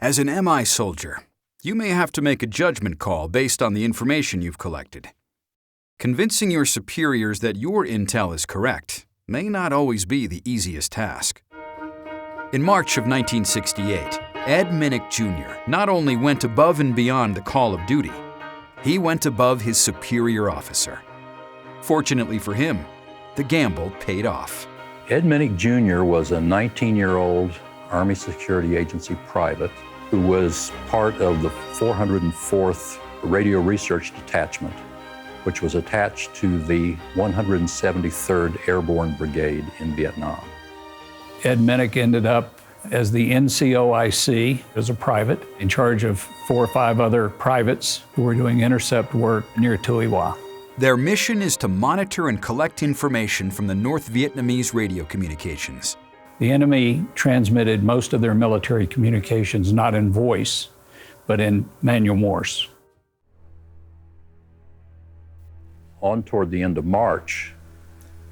As an MI soldier, you may have to make a judgment call based on the information you've collected. Convincing your superiors that your intel is correct may not always be the easiest task. In March of 1968, Ed Minnock Jr. not only went above and beyond the call of duty, he went above his superior officer. Fortunately for him, the gamble paid off. Ed Minnock Jr. was a 19-year-old Army Security Agency private who was part of the 404th Radio Research Detachment, which was attached to the 173rd Airborne Brigade in Vietnam. Ed Minnock ended up as the NCOIC as a private in charge of 4 or 5 other privates who were doing intercept work near Tuy Hoa. Their mission is to monitor and collect information from the North Vietnamese radio communications. The enemy transmitted most of their military communications not in voice, but in manual Morse. On toward the end of March,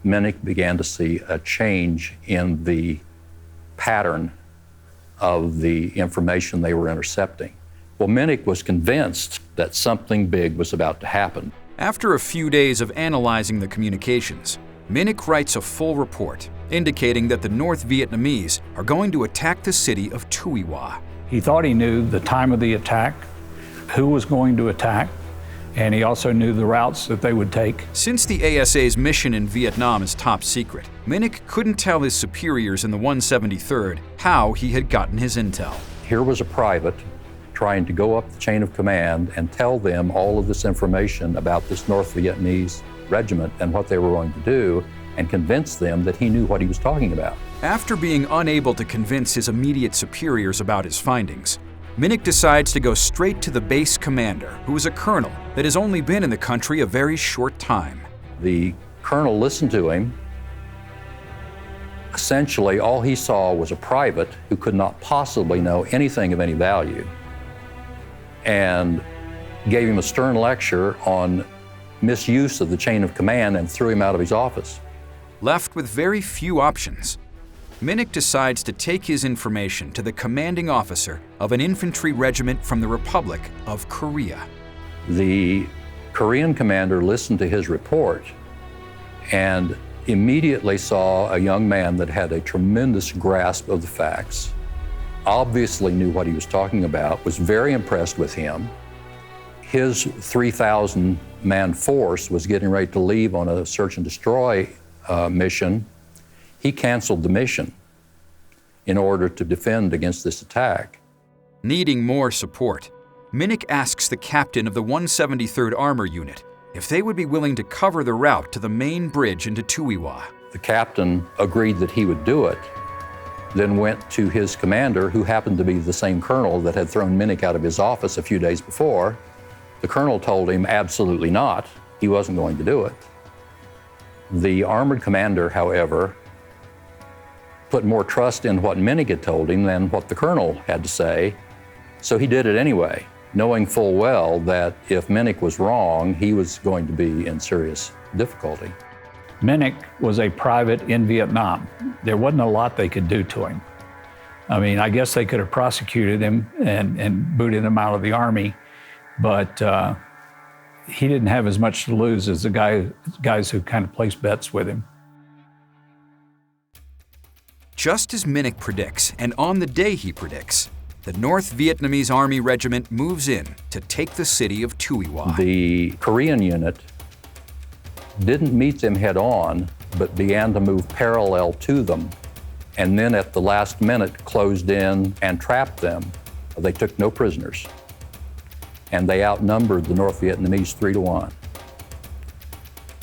Minnock began to see a change in the pattern of the information they were intercepting. Well, Minnock was convinced that something big was about to happen. After a few days of analyzing the communications, Minnock writes a full report indicating that the North Vietnamese are going to attack the city of Tuy Hoa. He thought he knew the time of the attack, who was going to attack, and he also knew the routes that they would take. Since the ASA's mission in Vietnam is top secret, Minnock couldn't tell his superiors in the 173rd how he had gotten his intel. Here was a private trying to go up the chain of command and tell them all of this information about this North Vietnamese regiment and what they were going to do, and convince them that he knew what he was talking about. After being unable to convince his immediate superiors about his findings, Minnock decides to go straight to the base commander, who is a colonel that has only been in the country a very short time. The colonel listened to him. Essentially, all he saw was a private who could not possibly know anything of any value, and gave him a stern lecture on misuse of the chain of command and threw him out of his office. Left with very few options, Minnock decides to take his information to the commanding officer of an infantry regiment from the Republic of Korea. The Korean commander listened to his report and immediately saw a young man that had a tremendous grasp of the facts, obviously knew what he was talking about, was very impressed with him. His 3,000-man force was getting ready to leave on a search and destroy mission. He canceled the mission in order to defend against this attack. Needing more support, Minnock asks the captain of the 173rd Armor Unit if they would be willing to cover the route to the main bridge into Tuy Hoa. The captain agreed that he would do it, then went to his commander, who happened to be the same colonel that had thrown Minnock out of his office a few days before. The colonel told him absolutely not, he wasn't going to do it. The armored commander, however, put more trust in what Minnock had told him than what the colonel had to say, so he did it anyway, knowing full well that if Minnock was wrong, he was going to be in serious difficulty. Minnock was a private in Vietnam. There wasn't a lot they could do to him. I mean, I guess they could have prosecuted him and booted him out of the Army, but he didn't have as much to lose as the guys who kind of placed bets with him. Just as Minnock predicts, and on the day he predicts, the North Vietnamese Army Regiment moves in to take the city of Tuy Hoa. The Korean unit didn't meet them head on, but began to move parallel to them, and then at the last minute closed in and trapped them. They took no prisoners, and they outnumbered the North Vietnamese 3-1.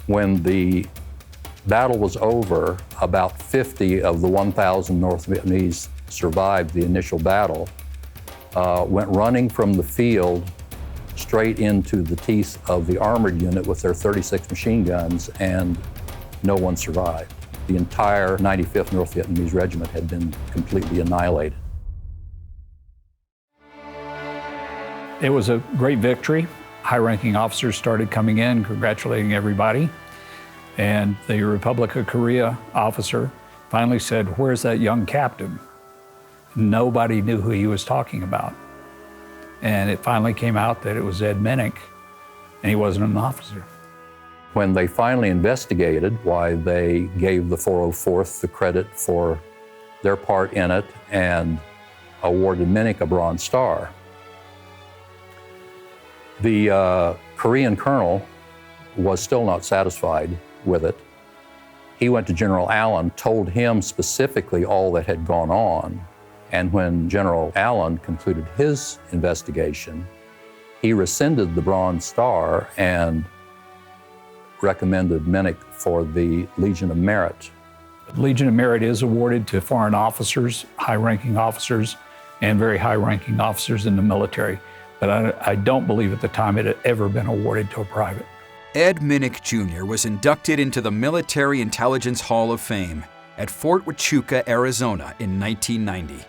When the battle was over, about 50 of the 1,000 North Vietnamese survived the initial battle, went running from the field straight into the teeth of the armored unit with their 36 machine guns, and no one survived. The entire 95th North Vietnamese Regiment had been completely annihilated. It was a great victory. High-ranking officers started coming in, congratulating everybody. And the Republic of Korea officer finally said, "Where's that young captain?" Nobody knew who he was talking about. And it finally came out that it was Ed Minnock, and he wasn't an officer. When they finally investigated why they gave the 404th the credit for their part in it and awarded Minnock a Bronze Star, the Korean colonel was still not satisfied with it. He went to General Allen, told him specifically all that had gone on, and when General Allen concluded his investigation, he rescinded the Bronze Star and recommended Minnock for the Legion of Merit. Legion of Merit is awarded to foreign officers, high-ranking officers, and very high-ranking officers in the military. But I don't believe at the time it had ever been awarded to a private. Ed Minnock Jr. was inducted into the Military Intelligence Hall of Fame at Fort Huachuca, Arizona in 1990.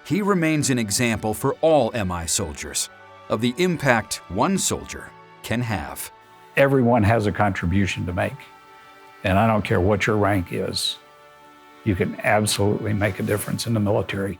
He remains an example for all MI soldiers of the impact one soldier can have. Everyone has a contribution to make, and I don't care what your rank is. You can absolutely make a difference in the military.